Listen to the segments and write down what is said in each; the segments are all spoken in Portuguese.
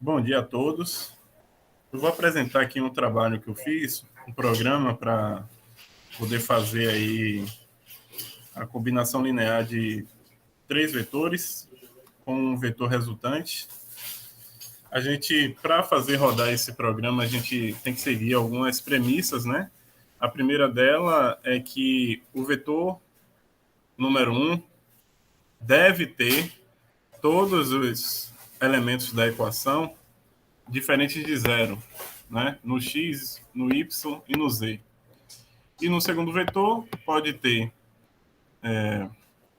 Bom dia a todos. Eu vou apresentar aqui um trabalho que eu fiz, um programa para poder fazer aí a combinação linear de três vetores com um vetor resultante. A gente, para fazer rodar esse programa, a gente tem que seguir algumas premissas, né? A primeira dela é que o vetor número 1 deve ter todos os elementos da equação diferentes de zero, né? No x, no y e no z. E no segundo vetor pode ter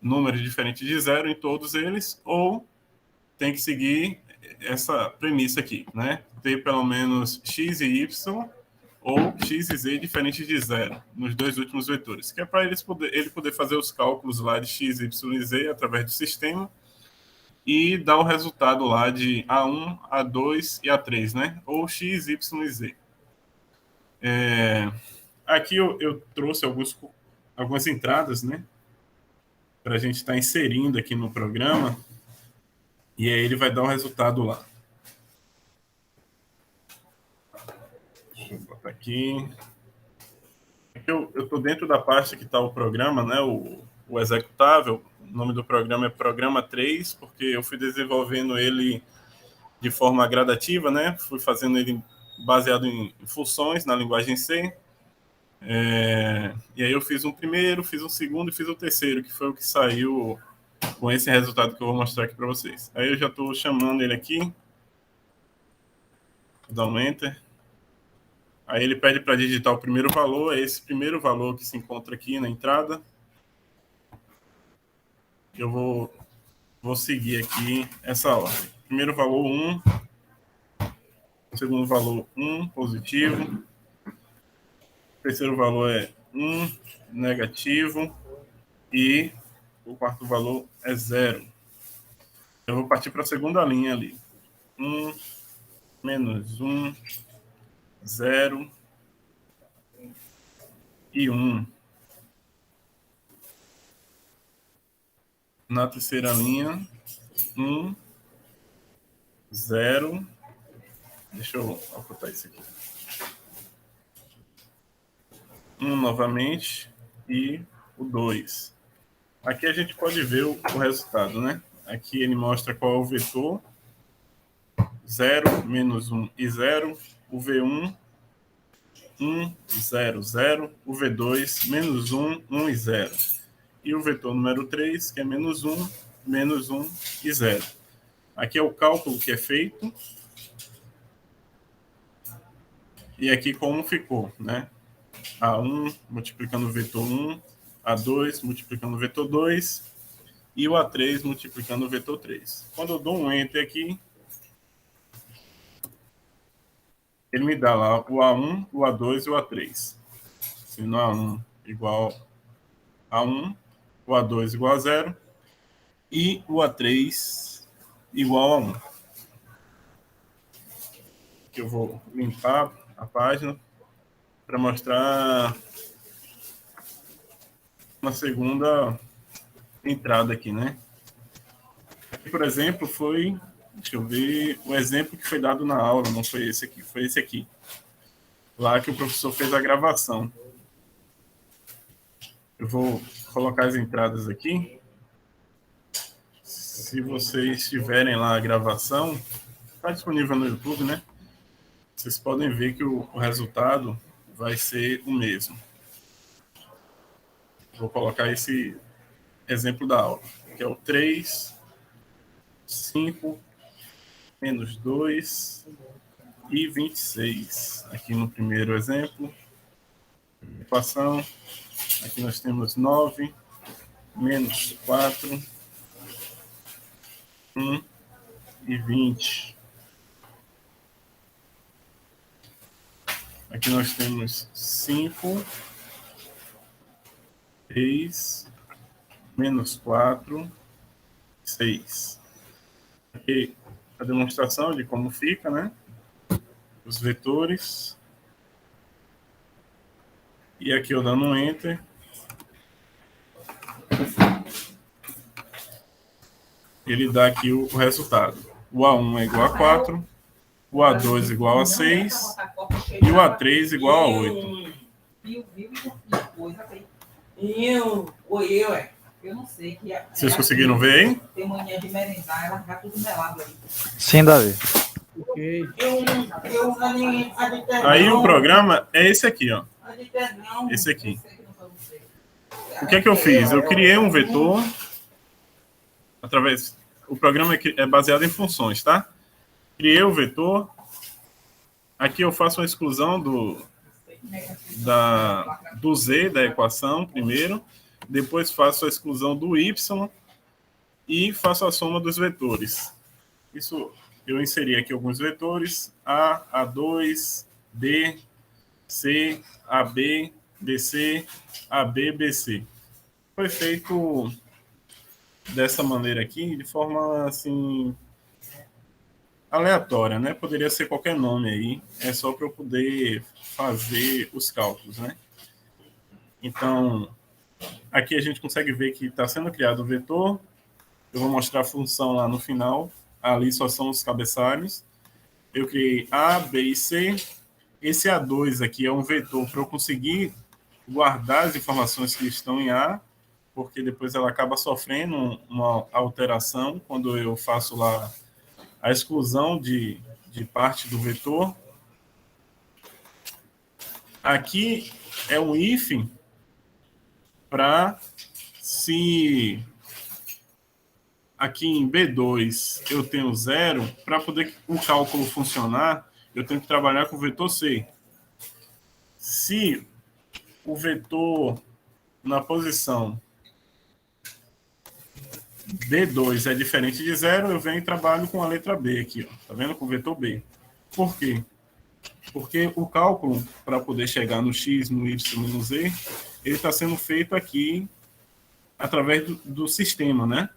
números diferentes de zero em todos eles, ou tem que seguir essa premissa aqui, né? Ter pelo menos x e y ou x e z diferentes de zero nos dois últimos vetores, que é para ele poder fazer os cálculos lá de x, y e z através do sistema e dar o resultado lá de A1, A2 e A3, né? Ou x, y e z. Aqui eu trouxe algumas entradas, né? Para a gente estar inserindo aqui no programa, e aí ele vai dar o resultado lá. Deixa eu botar aqui. Eu estou dentro da pasta que está o programa, né? O executável. O nome do programa é Programa 3, porque eu fui desenvolvendo ele de forma gradativa, né? Fui fazendo ele baseado em funções na linguagem C. E aí eu fiz um primeiro, fiz um segundo e fiz o terceiro, que foi o que saiu com esse resultado que eu vou mostrar aqui para vocês. Aí eu já estou chamando ele aqui, vou dar um Enter. Aí ele pede para digitar o primeiro valor, é esse primeiro valor que se encontra aqui na entrada. Eu vou seguir aqui essa ordem. Primeiro valor 1, segundo valor 1, positivo. Terceiro valor é 1, negativo. E o quarto valor é 0. Eu vou partir para a segunda linha ali. 1, menos 1, 0 e 1. Na terceira linha, 1, 0. Deixa eu ocultar isso aqui. 1 novamente e o 2. Aqui a gente pode ver o resultado, né? Aqui ele mostra qual é o vetor. 0, menos 1 e 0. O V1, 1, 0, 0. O V2, menos 1, 1 e 0. E o vetor número 3, que é menos 1 e 0. Aqui é o cálculo que é feito. E aqui como ficou, né? A1 multiplicando o vetor 1, A2 multiplicando o vetor 2 e o A3 multiplicando o vetor 3. Quando eu dou um Enter aqui, ele me dá lá o A1, o A2 e o A3. Sendo A1 igual a 1, o A2 igual a 0 e o A3 igual a 1. Aqui eu vou limpar a página para mostrar uma segunda entrada aqui, né? Aqui, por exemplo, foi, deixa eu ver, o exemplo que foi dado na aula, não foi esse aqui, foi esse aqui. Lá que o professor fez a gravação. Eu vou colocar as entradas aqui. Se vocês tiverem lá a gravação, está disponível no YouTube, né? Vocês podem ver que o resultado vai ser o mesmo. Vou colocar esse exemplo da aula, que é o 3, 5, menos 2 e 26. Aqui no primeiro exemplo, equação, aqui nós temos 9, menos 4, 1 e 20. Aqui nós temos 5, 3, menos 4, 6. Aqui a demonstração de como fica, né? Os vetores. E aqui eu dando um Enter. Ele dá aqui o resultado. O A1 é igual a 4, o A2 igual a 6 e o A3 igual a 8. Eu não sei que Vocês conseguiram ver aí? Tem mania de merendar, ela vai tudo melado aí. Sim, Davi. Ok. Aí o programa é esse aqui, ó. Esse aqui. O que é que eu fiz? Eu criei um vetor através. O programa é baseado em funções, tá? Criei o vetor. Aqui eu faço uma exclusão do Z da equação primeiro. Depois faço a exclusão do y e faço a soma dos vetores. Isso eu inseri aqui alguns vetores: A, A2, B, C, AB, BC, AB, BC. Foi feito dessa maneira aqui, de forma assim aleatória, né? Poderia ser qualquer nome aí, é só para eu poder fazer os cálculos, né? Então, aqui a gente consegue ver que está sendo criado o vetor. Eu vou mostrar a função lá no final. Ali só são os cabeçalhos. Eu criei A, B e C. Esse A2 aqui é um vetor para eu conseguir guardar as informações que estão em A, porque depois ela acaba sofrendo uma alteração quando eu faço lá a exclusão de parte do vetor. Aqui é um hífen para se aqui em B2 eu tenho 0, para poder o cálculo funcionar, eu tenho que trabalhar com o vetor C. Se o vetor na posição B2 é diferente de 0, eu venho e trabalho com a letra B aqui, ó. Tá vendo? Com o vetor B. Por quê? Porque o cálculo, para poder chegar no x, no y e no z, ele está sendo feito aqui através do sistema, né?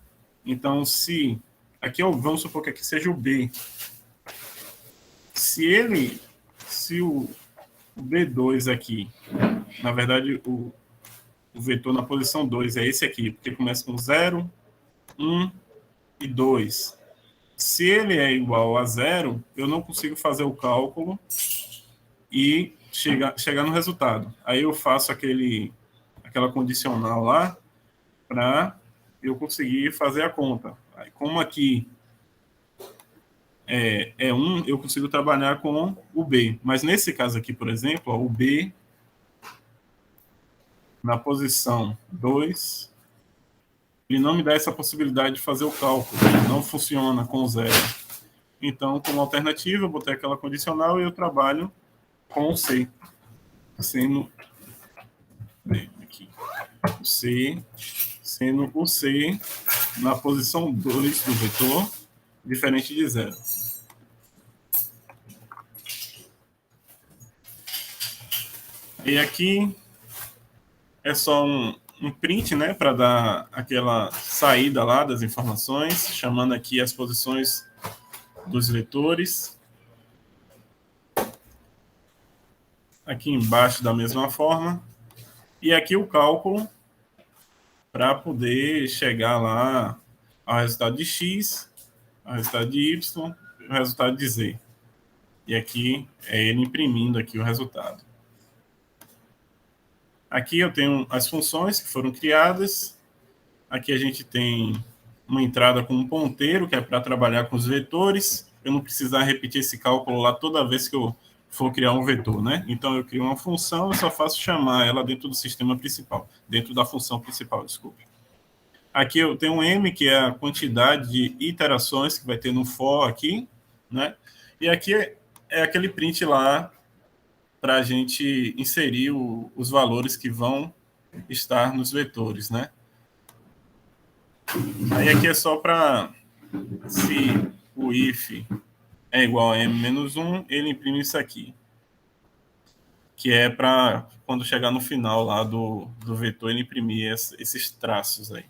Então, se... Aqui, vamos supor que aqui seja o B. Se o B2 aqui, na verdade, o vetor na posição 2 é esse aqui, porque começa com 0, 1 e 2. Se ele é igual a 0, eu não consigo fazer o cálculo e chegar no resultado. Aí eu faço aquela condicional lá para eu conseguir fazer a conta. Aí, como aqui é 1, eu consigo trabalhar com o B. Mas nesse caso aqui, por exemplo, ó, o B na posição 2, ele não me dá essa possibilidade de fazer o cálculo. Não funciona com 0. Então, como alternativa, eu botei aquela condicional e eu trabalho com o C. Sendo aqui, sendo o C na posição 2 do vetor, diferente de 0. E aqui é só um print, né, para dar aquela saída lá das informações, chamando aqui as posições dos vetores. Aqui embaixo da mesma forma. E aqui o cálculo para poder chegar lá ao resultado de x, ao resultado de y, e o resultado de z. E aqui é ele imprimindo aqui o resultado. Aqui eu tenho as funções que foram criadas. Aqui a gente tem uma entrada com um ponteiro, que é para trabalhar com os vetores. Eu não precisar repetir esse cálculo lá toda vez que eu for criar um vetor, né? Então eu crio uma função e só faço chamar ela dentro do sistema principal, dentro da função principal, desculpe. Aqui eu tenho um m, que é a quantidade de iterações que vai ter no for aqui, né? E aqui é aquele print lá para a gente inserir os valores que vão estar nos vetores, né? Aí aqui é só para, se o if é igual a m-1, ele imprime isso aqui, que é para, quando chegar no final lá do vetor, ele imprimir esses traços aí.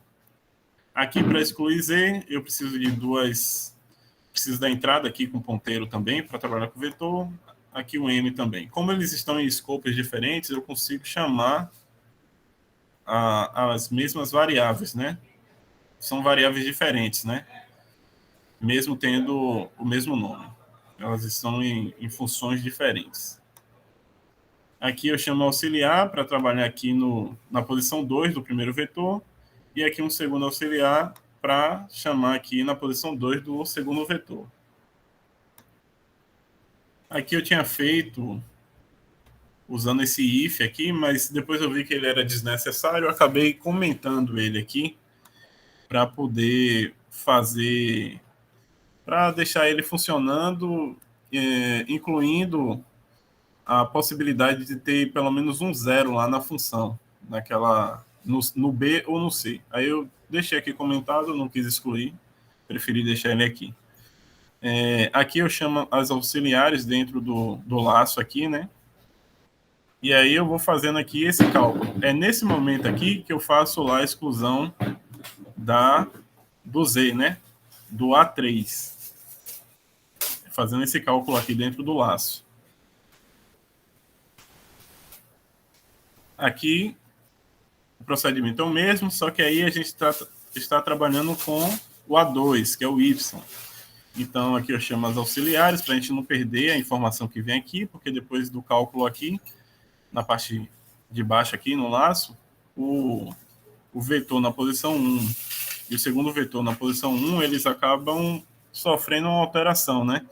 Aqui, para excluir z, eu preciso de preciso da entrada aqui com ponteiro também, para trabalhar com o vetor. Aqui o m também. Como eles estão em scopes diferentes, eu consigo chamar as mesmas variáveis, né? São variáveis diferentes, né? Mesmo tendo o mesmo nome. Elas estão em funções diferentes. Aqui eu chamo auxiliar para trabalhar aqui na posição 2 do primeiro vetor, e aqui um segundo auxiliar para chamar aqui na posição 2 do segundo vetor. Aqui eu tinha feito usando esse if aqui, mas depois eu vi que ele era desnecessário, eu acabei comentando ele aqui para poder fazer, para deixar ele funcionando, incluindo a possibilidade de ter pelo menos um zero lá na função, no B ou no C. Aí eu deixei aqui comentado, não quis excluir, preferi deixar ele aqui. Aqui eu chamo as auxiliares dentro do laço aqui, né? E aí eu vou fazendo aqui esse cálculo. É nesse momento aqui que eu faço lá a exclusão do Z, né? Do A3. Fazendo esse cálculo aqui dentro do laço. Aqui o procedimento é o mesmo, só que aí a gente está trabalhando com o A2, que é o Y. Então aqui eu chamo as auxiliares para a gente não perder a informação que vem aqui, porque depois do cálculo aqui, na parte de baixo aqui no laço, o vetor na posição 1 e o segundo vetor na posição 1, eles acabam sofrendo uma alteração, né?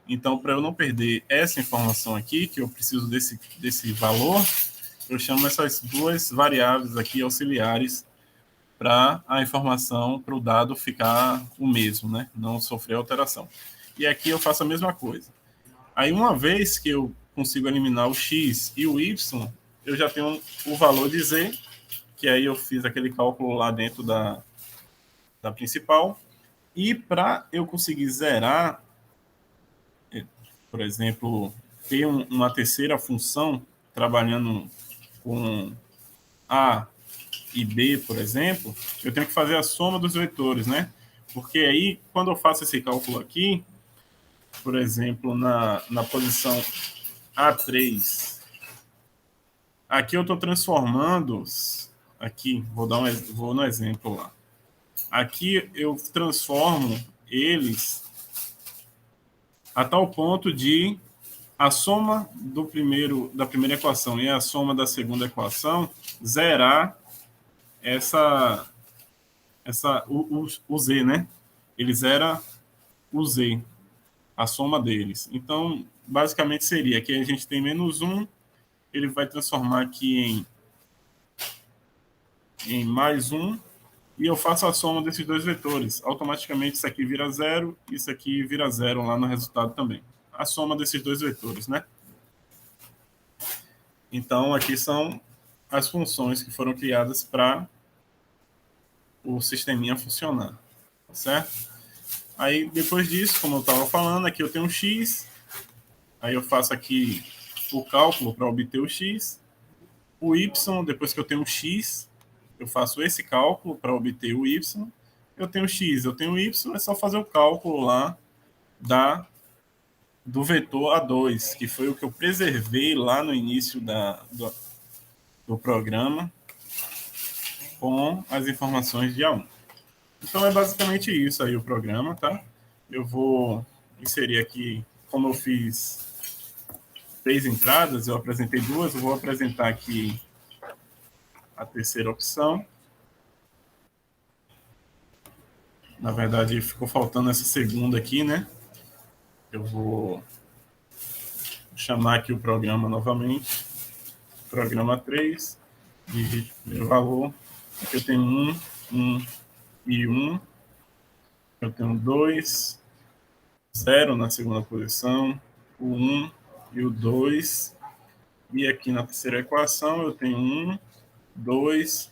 Então, para eu não perder essa informação aqui, que eu preciso desse valor, eu chamo essas duas variáveis aqui auxiliares para a informação, para o dado ficar o mesmo, né? Não sofrer alteração. E aqui eu faço a mesma coisa. Aí, uma vez que eu consigo eliminar o x e o y, eu já tenho o valor de z, que aí eu fiz aquele cálculo lá dentro da principal. E para eu conseguir zerar, por exemplo, ter uma terceira função trabalhando com A e B, por exemplo, eu tenho que fazer a soma dos vetores, né? Porque aí, quando eu faço esse cálculo aqui, por exemplo, na posição A3, aqui eu estou transformando, aqui, vou no exemplo lá. Aqui eu transformo eles a tal ponto de a soma da primeira equação e a soma da segunda equação zerar o Z, né? Ele zera o Z, a soma deles. Então, basicamente seria que a gente tem menos 1, ele vai transformar aqui em mais 1, e eu faço a soma desses dois vetores. Automaticamente isso aqui vira 0, isso aqui vira 0 lá no resultado também. A soma desses dois vetores, né? Então, aqui são as funções que foram criadas para o sisteminha funcionar, certo? Aí, depois disso, como eu estava falando, aqui eu tenho um x, aí eu faço aqui o cálculo para obter o x, o y, depois que eu tenho um x, eu faço esse cálculo para obter o y, eu tenho x, eu tenho y, é só fazer o cálculo lá do vetor A2, que foi o que eu preservei lá no início do programa, com as informações de A1. Então é basicamente isso aí o programa, tá? Eu vou inserir aqui, como eu fiz 3 entradas, eu apresentei 2, eu vou apresentar aqui a terceira opção. Na verdade, ficou faltando essa segunda aqui, né? Eu vou chamar aqui o programa novamente. Programa 3, digite o primeiro valor. Aqui eu tenho 1, 1 e 1. Eu tenho 2, 0 na segunda posição, o 1 e o 2. E aqui na terceira equação eu tenho 1, 2,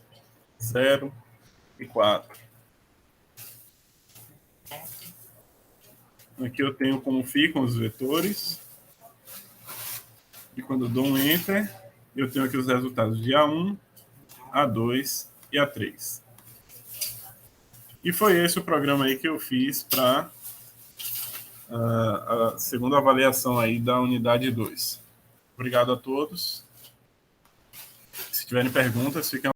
0 e 4. Aqui eu tenho como ficam os vetores. E quando eu dou um Enter, eu tenho aqui os resultados de A1, A2 e A3. E foi esse o programa aí que eu fiz para a segunda avaliação aí da unidade 2. Obrigado a todos. Se tiverem perguntas, fiquem